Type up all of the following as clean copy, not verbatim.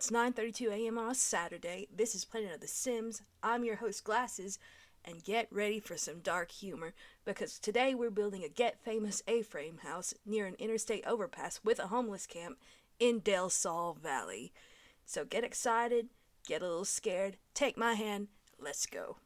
It's 9:32 a.m. on a Saturday. This is Planet of the Sims. I'm your host Glasses, and get ready for some dark humor because today we're building a get famous A-frame house near an interstate overpass with a homeless camp in Del Sol Valley. So get excited, get a little scared, take my hand, let's go.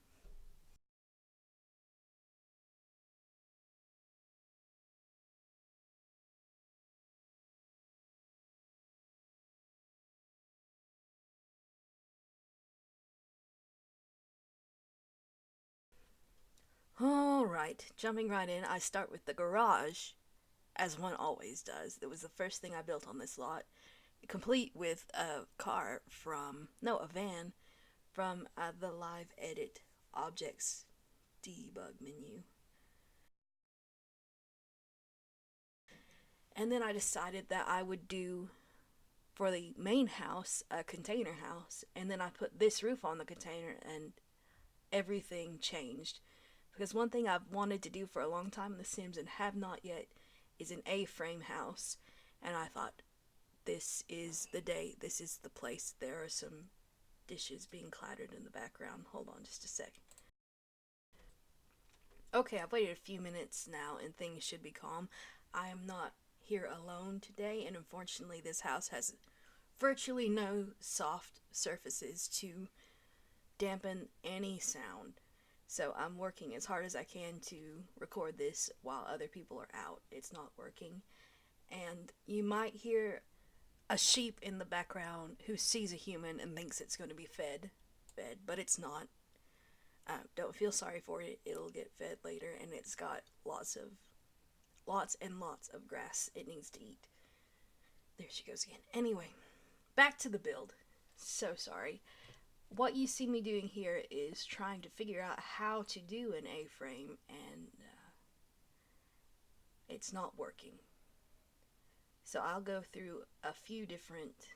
Alright, jumping right in, I start with the garage, as one always does. It was the first thing I built on this lot, complete with a car from, no, a van from the Live Edit Objects debug menu. And then I decided that I would do for the main house a container house, and then I put this roof on the container, and everything changed. Because one thing I've wanted to do for a long time in The Sims and have not yet is an A-frame house, and I thought, this is the day, this is the place. There are some dishes being clattered in the background. Hold on just a sec. Okay, I've waited a few minutes now and things should be calm. I am not here alone today, and unfortunately, this house has virtually no soft surfaces to dampen any sound. So I'm working as hard as I can to record this while other people are out. It's not working. And you might hear a sheep in the background who sees a human and thinks it's going to be fed, but it's not. Don't feel sorry for it. It'll get fed later, and it's got lots and lots of grass it needs to eat. There she goes again. Anyway, back to the build. So sorry. What you see me doing here is trying to figure out how to do an A-frame, and it's not working. So I'll go through a few different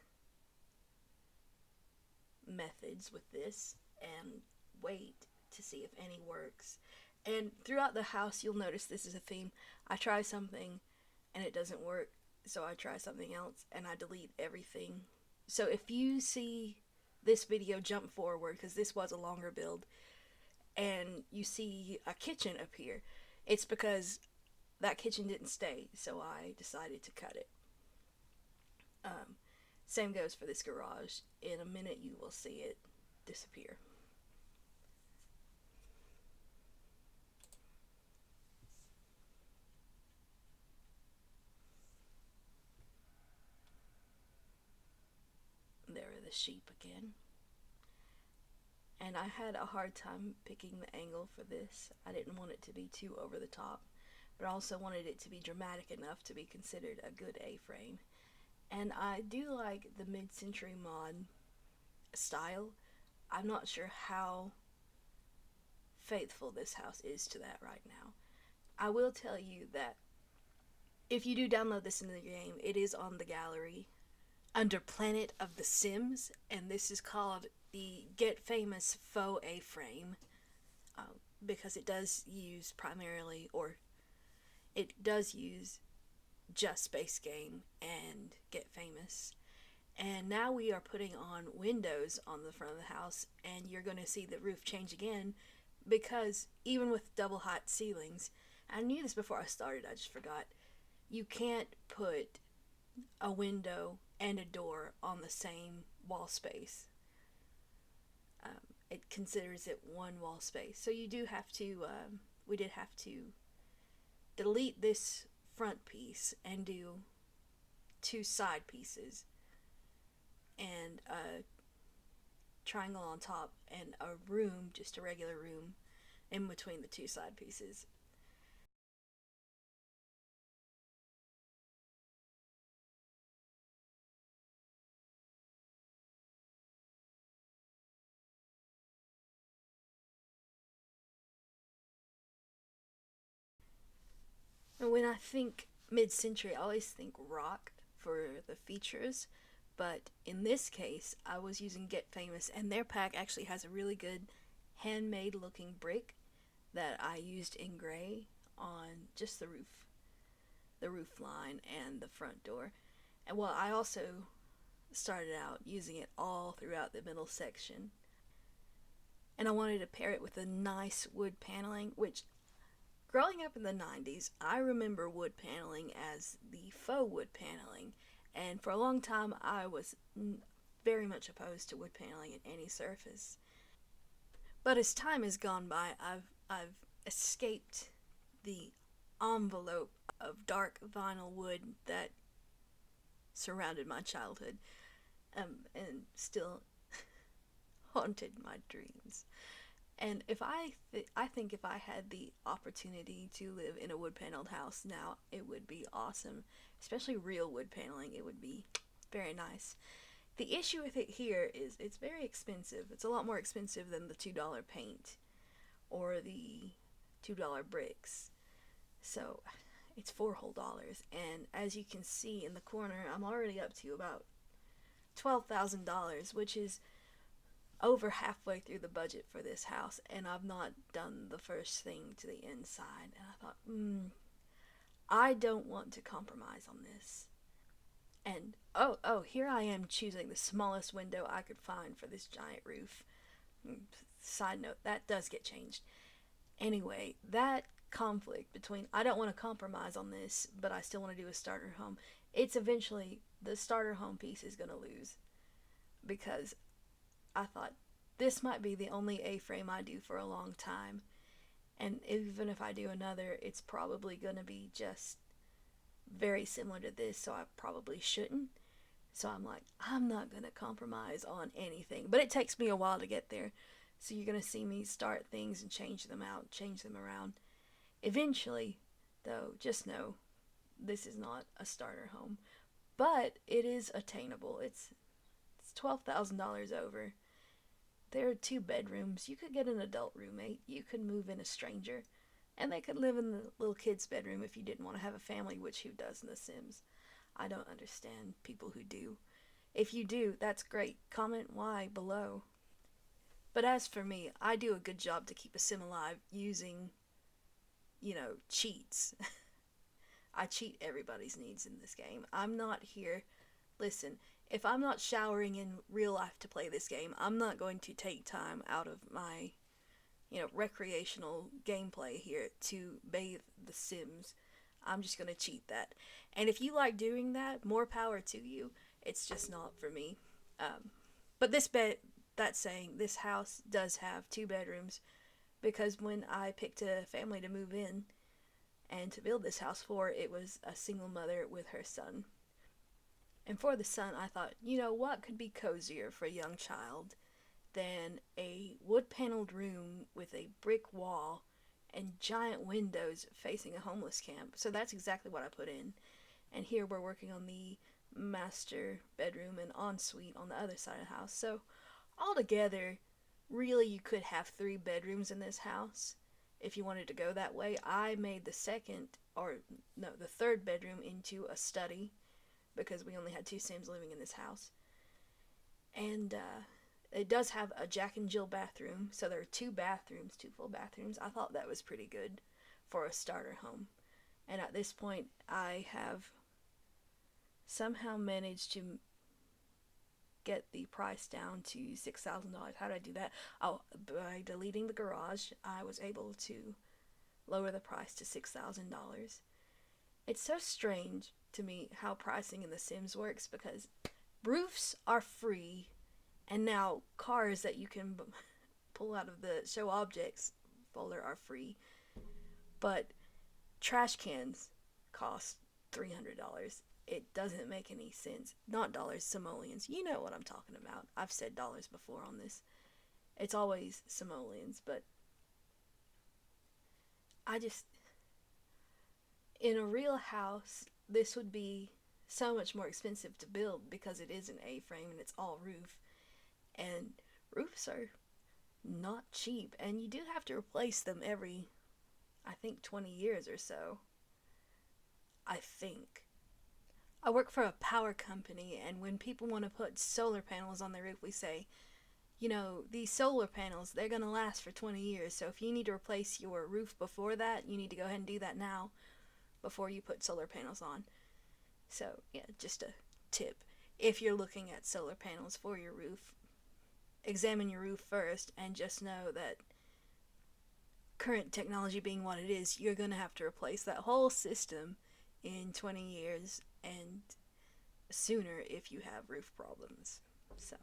methods with this and wait to see if any works. And throughout the house, you'll notice this is a theme. I try something and it doesn't work, so I try something else and I delete everything. So if you see this video jump forward, because this was a longer build, and you see a kitchen appear, it's because that kitchen didn't stay, so I decided to cut it. Same goes for this garage. In a minute you will see it disappear. There are the sheep again. And I had a hard time picking the angle for this. I didn't want it to be too over the top, but I also wanted it to be dramatic enough to be considered a good A-frame. And I do like the mid-century mod style. I'm not sure how faithful this house is to that right now. I will tell you that if you do download this into the game, it is on the gallery under Planet of the Sims, and this is called the Get Famous Faux A-frame, because it does use primarily, or it does use just Space Game and Get Famous. And now we are putting on windows on the front of the house, and you're going to see the roof change again, because even with double height ceilings, I knew this before I started, I just forgot, you can't put a window and a door on the same wall space. It considers it one wall space. So you do have to, we did have to delete this front piece and do two side pieces and a triangle on top and a room, just a regular room, in between the two side pieces. And when I think mid-century, I always think rock for the features, but in this case, I was using Get Famous, and their pack actually has a really good handmade looking brick that I used in gray on just the roof line and the front door. And well, I also started out using it all throughout the middle section. And I wanted to pair it with a nice wood paneling, which growing up in the 90s, I remember wood paneling as the faux wood paneling. And for a long time, I was very much opposed to wood paneling in any surface. But as time has gone by, I've escaped the envelope of dark vinyl wood that surrounded my childhood, and still haunted my dreams. And I think if I had the opportunity to live in a wood paneled house now, it would be awesome. Especially real wood paneling, it would be very nice. The issue with it here is it's very expensive. It's a lot more expensive than the $2 paint or the $2 bricks. So it's four whole dollars. And as you can see in the corner, I'm already up to about $12,000, which is over halfway through the budget for this house, and I've not done the first thing to the inside. And I thought, I don't want to compromise on this. And here I am choosing the smallest window I could find for this giant roof. Side note, that does get changed. Anyway, that conflict between I don't want to compromise on this, but I still want to do a starter home, it's eventually the starter home piece is going to lose, because I thought this might be the only A-frame I do for a long time. And even if I do another, it's probably going to be just very similar to this, so I probably shouldn't. So I'm like, I'm not going to compromise on anything. But it takes me a while to get there. So you're going to see me start things and change them out, change them around. Eventually, though, just know this is not a starter home. But it is attainable. It's $12,000 over. There are 2 bedrooms. You could get an adult roommate. You could move in a stranger. And they could live in the little kid's bedroom if you didn't want to have a family, which who does in The Sims? I don't understand people who do. If you do, that's great. Comment why below. But as for me, I do a good job to keep a sim alive using, cheats. I cheat everybody's needs in this game. I'm not here. Listen, if I'm not showering in real life to play this game, I'm not going to take time out of my, recreational gameplay here to bathe the Sims. I'm just going to cheat that. And if you like doing that, more power to you. It's just not for me. But that saying, this house does have 2 bedrooms, because when I picked a family to move in and to build this house for, it was a single mother with her son. And for the son, I thought, what could be cozier for a young child than a wood-paneled room with a brick wall and giant windows facing a homeless camp. So that's exactly what I put in. And here we're working on the master bedroom and ensuite on the other side of the house. So altogether, really you could have 3 bedrooms in this house if you wanted to go that way. I made the third bedroom into a study, because we only had 2 Sims living in this house. And it does have a Jack and Jill bathroom, so there are 2 bathrooms, 2 full bathrooms. I thought that was pretty good for a starter home. And at this point, I have somehow managed to get the price down to $6,000. How did I do that? Oh, by deleting the garage, I was able to lower the price to $6,000. It's so strange to me how pricing in The Sims works, because roofs are free, and now cars that you can pull out of the show objects folder are free, but trash cans cost $300. It doesn't make any sense. Not dollars, simoleons. You know what I'm talking about. I've said dollars before on this. It's always simoleons, but in a real house, this would be so much more expensive to build, because it is an A-frame and it's all roof. And roofs are not cheap, and you do have to replace them every, I think, 20 years or so. I think. I work for a power company, and when people want to put solar panels on their roof, we say, these solar panels, they're going to last for 20 years, so if you need to replace your roof before that, you need to go ahead and do that now, before you put solar panels on. So, yeah, just a tip. if you're looking at solar panels for your roof, examine your roof first and just know that current technology being what it is, you're going to have to replace that whole system in 20 years and sooner if you have roof problems. So,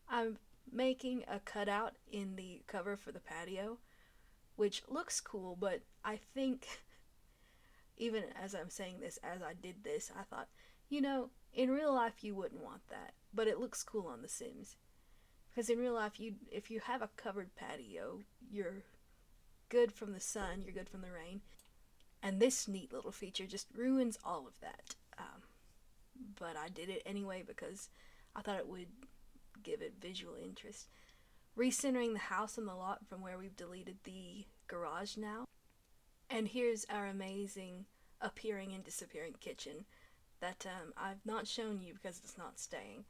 I'm making a cutout in the cover for the patio, which looks cool, but I think, even as I'm saying this, as I did this, I thought, in real life you wouldn't want that, but it looks cool on The Sims. Because in real life, if you have a covered patio, you're good from the sun, you're good from the rain, and this neat little feature just ruins all of that. But I did it anyway because I thought it would give it visual interest. Recentering the house on the lot from where we've deleted the garage now. And here's our amazing appearing and disappearing kitchen that I've not shown you because it's not staying.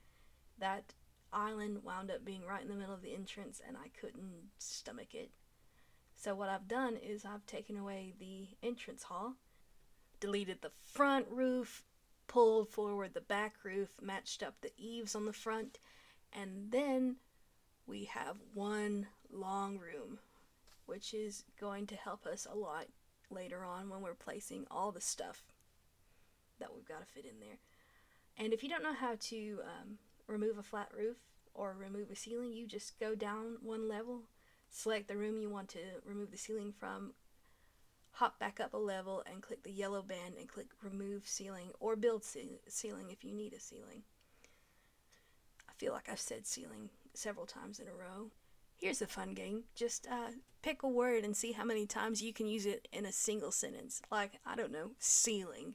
That island wound up being right in the middle of the entrance and I couldn't stomach it. So what I've done is I've taken away the entrance hall, deleted the front roof, pulled forward the back roof, matched up the eaves on the front, and then we have one long room, which is going to help us a lot later on when we're placing all the stuff that we've got to fit in there. And if you don't know how to remove a flat roof or remove a ceiling, you just go down one level, select the room you want to remove the ceiling from, hop back up a level and click the yellow band and click remove ceiling or build ceiling if you need a ceiling. I feel like I've said ceiling several times in a row. Here's a fun game. Just pick a word and see how many times you can use it in a single sentence. Like, I don't know, ceiling.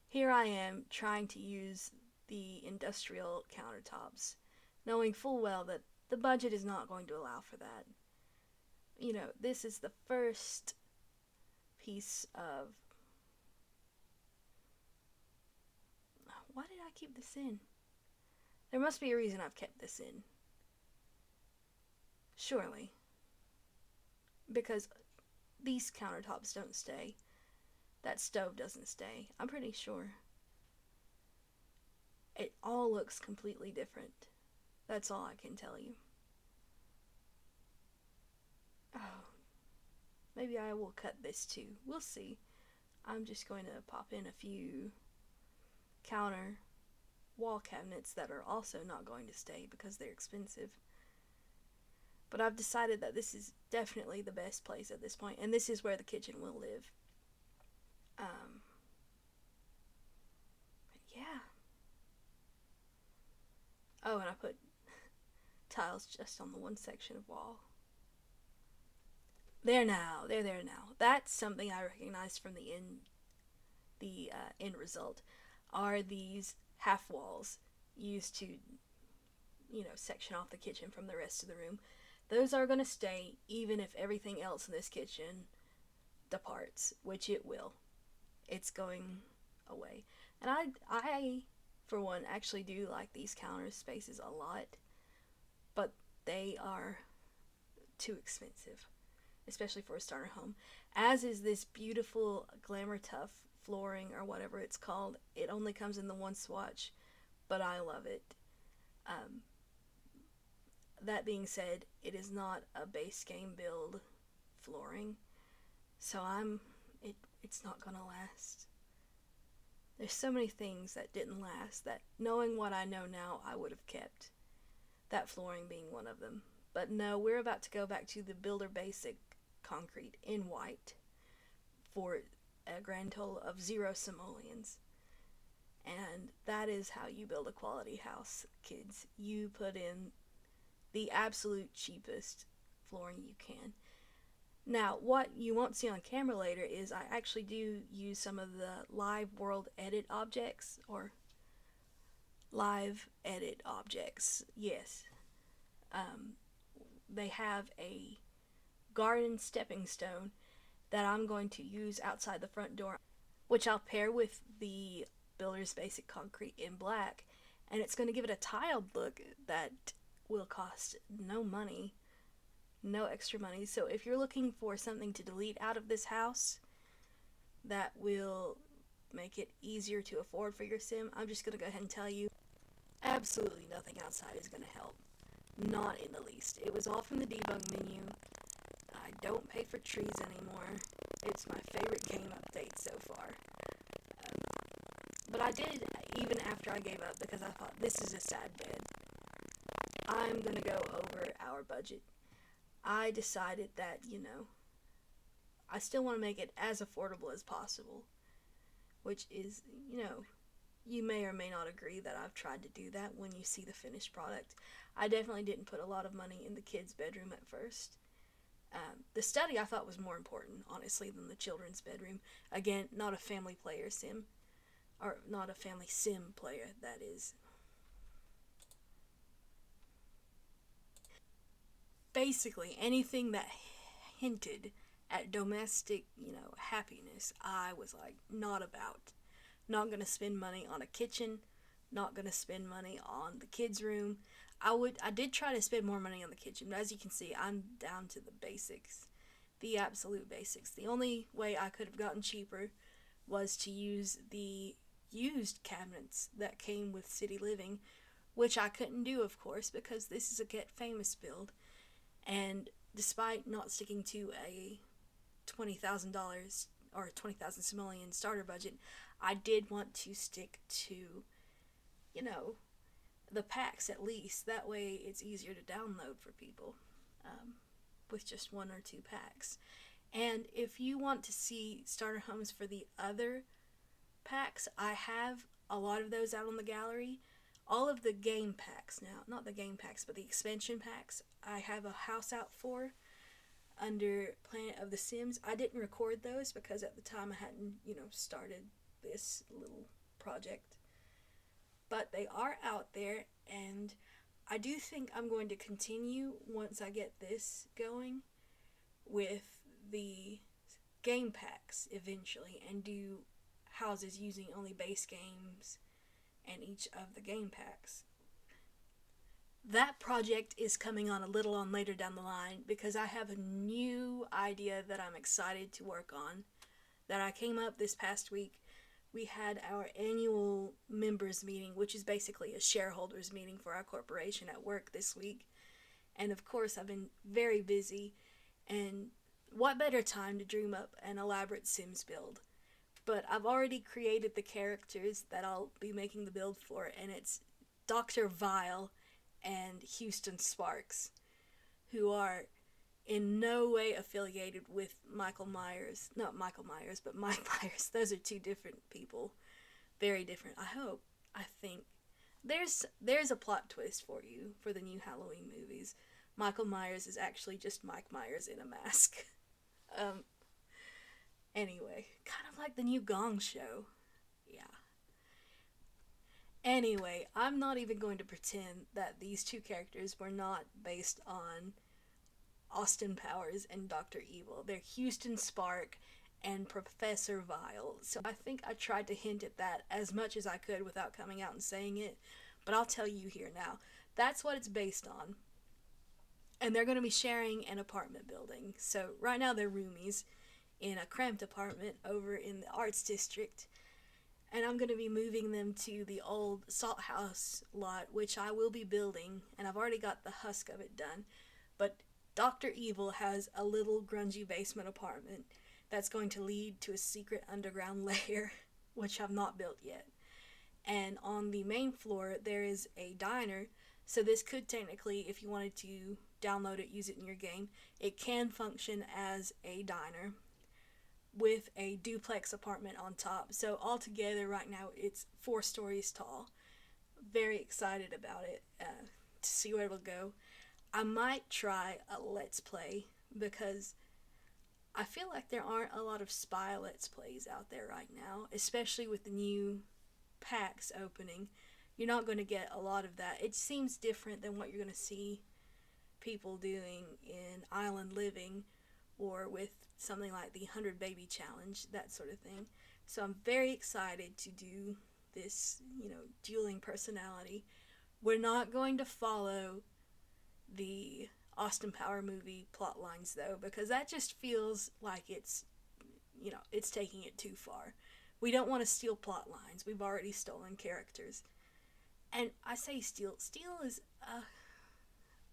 Here I am trying to use the industrial countertops, knowing full well that the budget is not going to allow for that. This is the first piece of... Why did I keep this in? There must be a reason I've kept this in. Surely. Because these countertops don't stay. That stove doesn't stay. I'm pretty sure. It all looks completely different. That's all I can tell you. Oh, maybe I will cut this too. We'll see. I'm just going to pop in a few counter wall cabinets that are also not going to stay because they're expensive. But I've decided that this is definitely the best place at this point, and this is where the kitchen will live. Yeah. Oh, and I put tiles just on the one section of wall. They're there now. That's something I recognized from the end result. Are these half walls used to, section off the kitchen from the rest of the room? Those are going to stay even if everything else in this kitchen departs, which it will. It's going away. And I for one, actually do like these counter spaces a lot, but they are too expensive, especially for a starter home. As is this beautiful Glamour Tough flooring, or whatever it's called. It only comes in the one swatch, but I love it. That being said, it is not a base game build flooring, so it's not gonna last. There's so many things that didn't last that, knowing what I know now, I would have kept. That flooring being one of them. But no, we're about to go back to the Builder Basic concrete in white for a grand total of 0 simoleons. And that is how you build a quality house, kids. You put in the absolute cheapest flooring you can. Now, what you won't see on camera later is I actually do use some of the live world edit objects, or live edit objects, yes. They have a garden stepping stone that I'm going to use outside the front door, which I'll pair with the Builder's Basic Concrete in black, and it's going to give it a tiled look that will cost no money. No extra money. So if you're looking for something to delete out of this house that will make it easier to afford for your sim, I'm just going to go ahead and tell you absolutely nothing outside is going to help. Not in the least. It was all from the debug menu. I don't pay for trees anymore. It's my favorite game update so far. But I did, even after I gave up, because I thought, this is a sad bed. I'm going to go over our budget. I decided that, I still want to make it as affordable as possible. Which is, you may or may not agree that I've tried to do that when you see the finished product. I definitely didn't put a lot of money in the kids' bedroom at first. The study I thought was more important, honestly, than the children's bedroom. Again, not a family player sim. Or not a family sim player, that is. Basically, anything that hinted at domestic, happiness, I was like, not about. Not going to spend money on a kitchen, not going to spend money on the kids' room. I did try to spend more money on the kitchen, but as you can see, I'm down to the basics. The absolute basics. The only way I could have gotten cheaper was to use the used cabinets that came with City Living, which I couldn't do, of course, because this is a Get Famous build. And despite not sticking to a $20,000 or 20,000 simoleon starter budget, I did want to stick to, the packs at least. That way it's easier to download for people with just one or two packs. And if you want to see starter homes for the other packs, I have a lot of those out on the gallery. All of the game packs now, not the game packs, but the expansion packs, I have a house out for under Planet of the Sims. I didn't record those because at the time I hadn't, started this little project. But they are out there, and I do think I'm going to continue once I get this going with the game packs eventually and do houses using only base games and each of the game packs. That project is coming on a little on later down the line because I have a new idea that I'm excited to work on that I came up this past week. We had our annual members meeting, which is basically a shareholders meeting for our corporation at work this week. And of course, I've been very busy, and what better time to dream up an elaborate Sims build? But I've already created the characters that I'll be making the build for, and it's Dr. Vile and Houston Sparks, who are in no way affiliated with Michael Myers. Not Michael Myers, but Mike Myers. Those are two different people. Very different. I think. There's a plot twist for you for the new Halloween movies. Michael Myers is actually just Mike Myers in a mask. Anyway, kind of like the new Gong Show. Yeah. Anyway, I'm not even going to pretend that these two characters were not based on Austin Powers and Dr. Evil. They're Houston Spark and Professor Vile. So I think I tried to hint at that as much as I could without coming out and saying it. But I'll tell you here now. That's what it's based on. And they're going to be sharing an apartment building. So right now they're roomies in a cramped apartment over in the Arts District. And I'm going to be moving them to the old Salt House lot, which I will be building. And I've already got the husk of it done. But Dr. Evil has a little grungy basement apartment that's going to lead to a secret underground lair, which I've not built yet. And on the main floor, there is a diner. So this could technically, if you wanted to download it, use it in your game, it can function as a diner with a duplex apartment on top. So altogether right now it's 4 stories tall. Very excited about it to see where it'll go. I might try a Let's Play because I feel like there aren't a lot of spy Let's Plays out there right now, especially with the new packs opening. You're not going to get a lot of that. It seems different than what you're going to see people doing in Island Living or with something like the 100 Baby Challenge, that sort of thing. So I'm very excited to do this, dueling personality. We're not going to follow the Austin Power movie plot lines though, because that just feels like it's taking it too far. We don't want to steal plot lines. We've already stolen characters. And I say steal. Steal is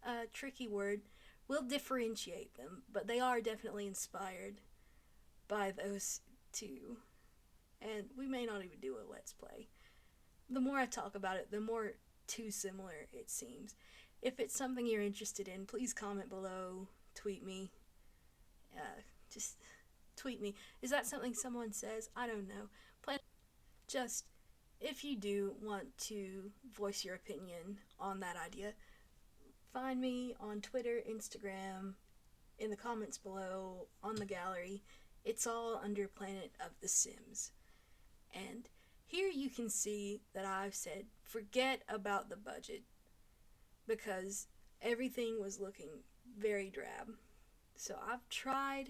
a tricky word. We'll differentiate them, but they are definitely inspired by those two. And we may not even do a let's play. The more I talk about it, the more too similar it seems. If it's something you're interested in, please comment below, tweet me. Just tweet me. Is that something someone says? I don't know. Just if you do want to voice your opinion on that idea, find me on Twitter, Instagram, in the comments below, on the gallery. It's all under Planet of the Sims. And here you can see that I've said forget about the budget because everything was looking very drab. So I've tried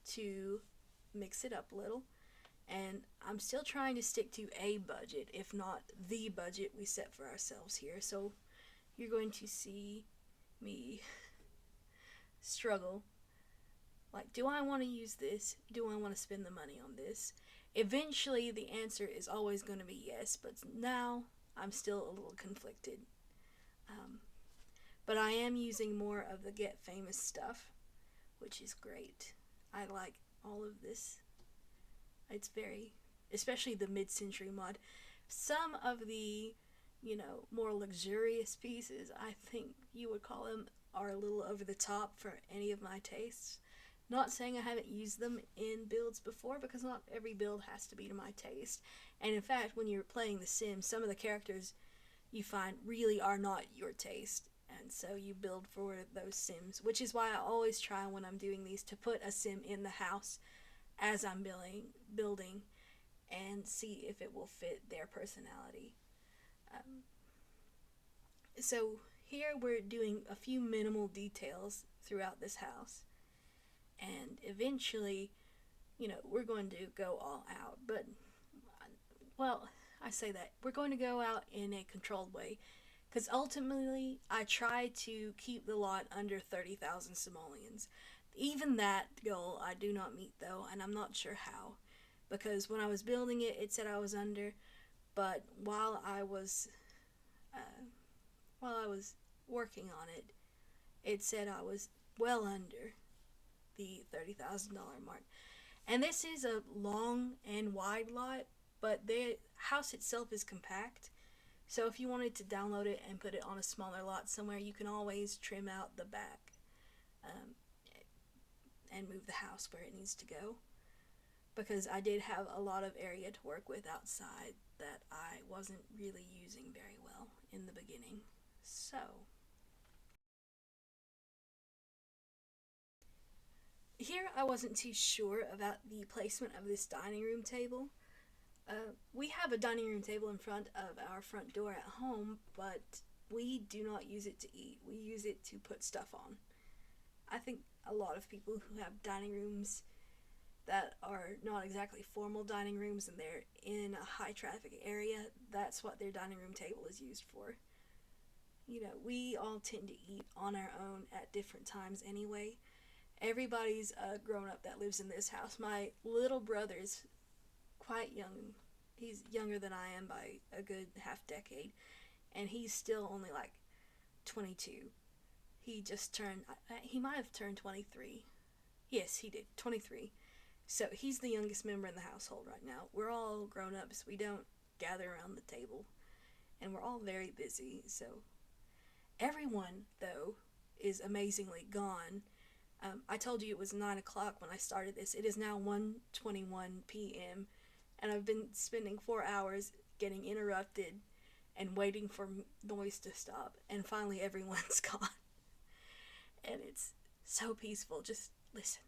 to mix it up a little, and I'm still trying to stick to a budget, if not the budget we set for ourselves here. So you're going to see me struggle. Like, do I want to use this? Do I want to spend the money on this? Eventually, the answer is always going to be yes, but now I'm still a little conflicted. But I am using more of the Get Famous stuff, which is great. I like all of this. It's very, especially the mid-century mod. Some of the, more luxurious pieces, I think you would call them, are a little over the top for any of my tastes. Not saying I haven't used them in builds before, because not every build has to be to my taste. And in fact, when you're playing The Sims, some of the characters you find really are not your taste. And so you build for those Sims, which is why I always try when I'm doing these to put a Sim in the house as I'm building and see if it will fit their personality. So here we're doing a few minimal details throughout this house. And eventually, we're going to go all out. But, well, I say that. We're going to go out in a controlled way. Because ultimately, I try to keep the lot under 30,000 simoleons. Even that goal I do not meet, though, and I'm not sure how. Because when I was building it, it said I was under. But while I was working on it, it said I was well under the $30,000 mark. And this is a long and wide lot, but the house itself is compact. So if you wanted to download it and put it on a smaller lot somewhere, you can always trim out the back and move the house where it needs to go. Because I did have a lot of area to work with outside that I wasn't really using very well in the beginning. So here I wasn't too sure about the placement of this dining room table. We have a dining room table in front of our front door at home, but we do not use it to eat. We use it to put stuff on. I think a lot of people who have dining rooms that are not exactly formal dining rooms and they're in a high traffic area, that's what their dining room table is used for. We all tend to eat on our own at different times anyway. Everybody's grown up that lives in this house. My little brother's quite young. He's younger than I am by a good half decade, and he's still only like 22. He just turned, he might have turned 23. Yes, he did, 23. So he's the youngest member in the household right now. We're all grown ups. We don't gather around the table, and we're all very busy. So everyone, though, is amazingly gone. I told you it was 9 o'clock when I started this. It is now 1:21 p.m., and I've been spending 4 hours getting interrupted and waiting for noise to stop, and finally everyone's gone. And it's so peaceful. Just listen.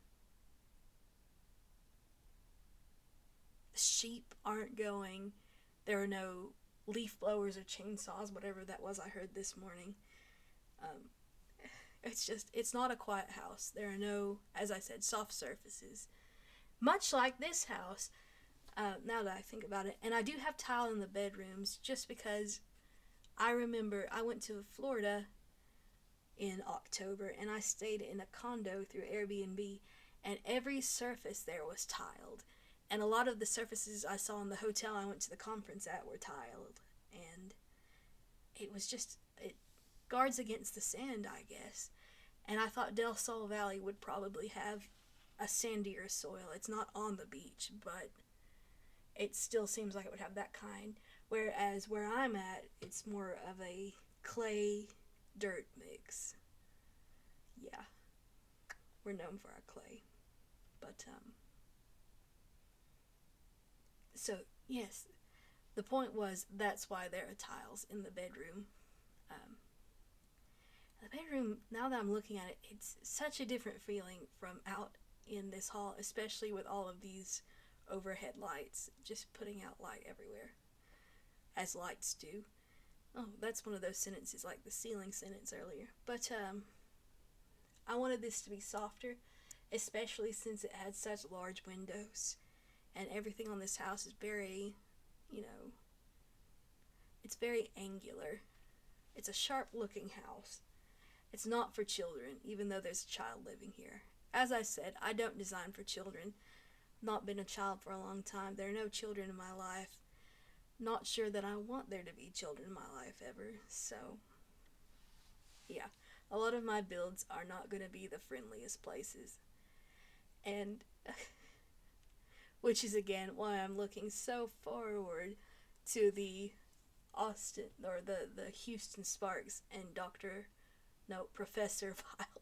The sheep aren't going. There are no leaf blowers or chainsaws, whatever that was I heard this morning. It's not a quiet house. There are no, as I said, soft surfaces. Much like this house, now that I think about it. And I do have tile in the bedrooms just because I remember I went to Florida in October and I stayed in a condo through Airbnb, and every surface there was tiled. And a lot of the surfaces I saw in the hotel I went to the conference at were tiled. And it was just, it guards against the sand, I guess. And I thought Del Sol Valley would probably have a sandier soil. It's not on the beach, but it still seems like it would have that kind. Whereas where I'm at, it's more of a clay dirt mix. Yeah, we're known for our clay. But, so, yes, the point was that's why there are tiles in the bedroom. Um, the bedroom, now that I'm looking at it, it's such a different feeling from out in this hall, especially with all of these overhead lights just putting out light everywhere, as lights do. Oh, that's one of those sentences like the ceiling sentence earlier. But I wanted this to be softer, especially since it had such large windows, and everything on this house is very, you know, it's very angular. It's a sharp looking house. It's not for children, even though there's a child living here. As I said, I don't design for children. Not been a child for a long time. There are no children in my life. Not sure that I want there to be children in my life ever. So, yeah. A lot of my builds are not going to be the friendliest places. And, which is again why I'm looking so forward to the Austin, or the Houston Sparks and Professor Vile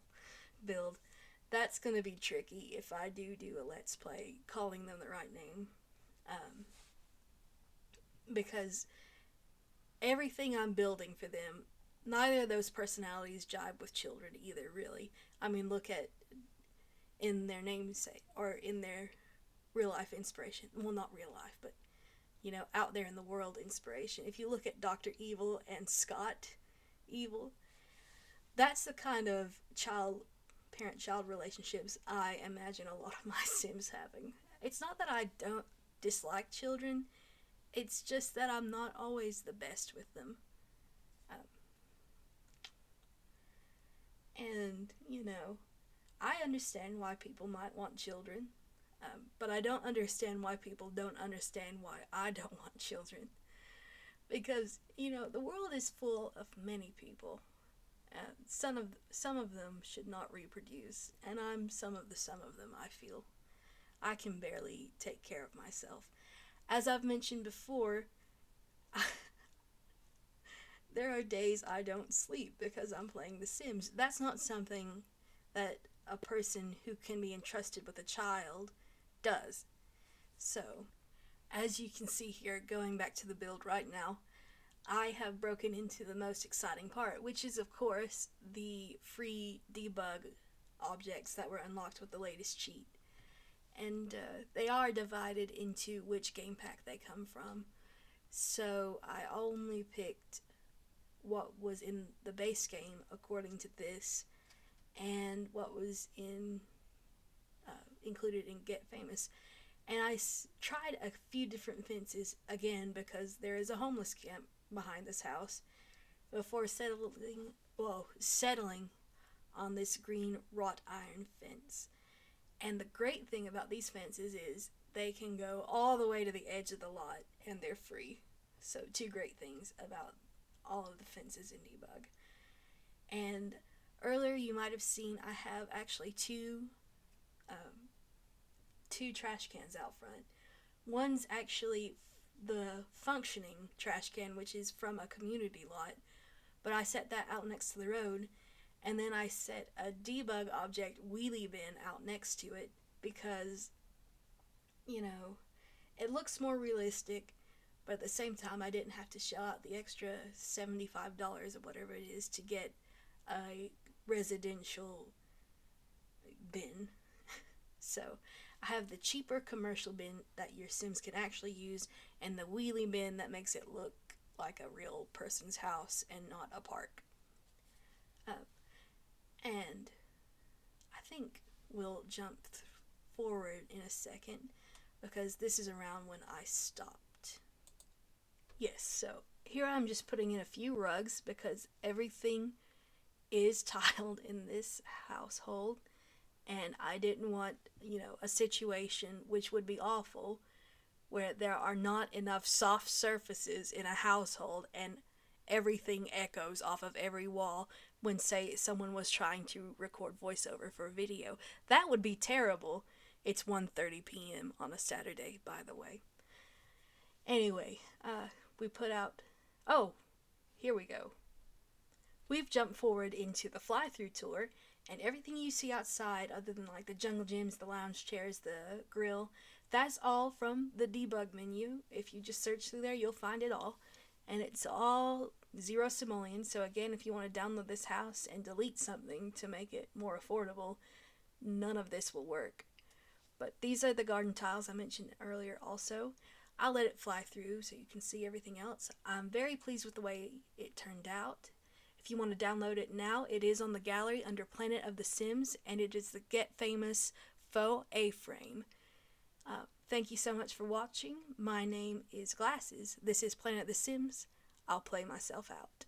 build. That's going to be tricky if I do a Let's Play calling them the right name. Because everything I'm building for them, neither of those personalities jibe with children either, really. I mean, look at in their namesake, or in their real life inspiration. Well, not real life, but, you know, out there in the world inspiration. If you look at Dr. Evil and Scott Evil, that's the kind of parent-child relationships I imagine a lot of my Sims having. It's not that I don't dislike children, it's just that I'm not always the best with them. And, you know, I understand why people might want children, but I don't understand why people don't understand why I don't want children. Because, you know, the world is full of many people. Some of them should not reproduce, and I'm some of them, I feel. I can barely take care of myself. As I've mentioned before, there are days I don't sleep because I'm playing The Sims. That's not something that a person who can be entrusted with a child does. So, as you can see here, going back to the build right now, I have broken into the most exciting part, which is, of course, the free debug objects that were unlocked with the latest cheat. And they are divided into which game pack they come from. So I only picked what was in the base game according to this, and what was included in Get Famous. And I tried a few different fences, again, because there is a homeless camp behind this house, before settling on this green wrought iron fence. And the great thing about these fences is they can go all the way to the edge of the lot, and they're free. So, two great things about all of the fences in Debug. And earlier you might have seen I have actually two trash cans out front. One's actually the functioning trash can, which is from a community lot, but I set that out next to the road, and then I set a debug object wheelie bin out next to it because, you know, it looks more realistic, but at the same time I didn't have to shell out the extra $75 or whatever it is to get a residential bin. So I have the cheaper commercial bin that your Sims can actually use, and the wheelie bin that makes it look like a real person's house and not a park. And I think we'll jump forward in a second, because this is around when I stopped. Yes, so here I'm just putting in a few rugs because everything is tiled in this household. And I didn't want, a situation which would be awful where there are not enough soft surfaces in a household and everything echoes off of every wall when, say, someone was trying to record voiceover for a video. That would be terrible. It's 1:30 p.m. on a Saturday, by the way. Anyway, we put out. Oh, here we go. We've jumped forward into the fly-through tour, and everything you see outside, other than like the jungle gyms, the lounge chairs, the grill, that's all from the debug menu. If you just search through there, you'll find it all. And it's all zero simoleon. So again, if you want to download this house and delete something to make it more affordable, none of this will work. But these are the garden tiles I mentioned earlier also. I'll let it fly through so you can see everything else. I'm very pleased with the way it turned out. If you want to download it now, it is on the gallery under Planet of the Sims, and it is the Get Famous Faux A-frame. Thank you so much for watching. My name is Glasses. This is Planet of the Sims. I'll play myself out.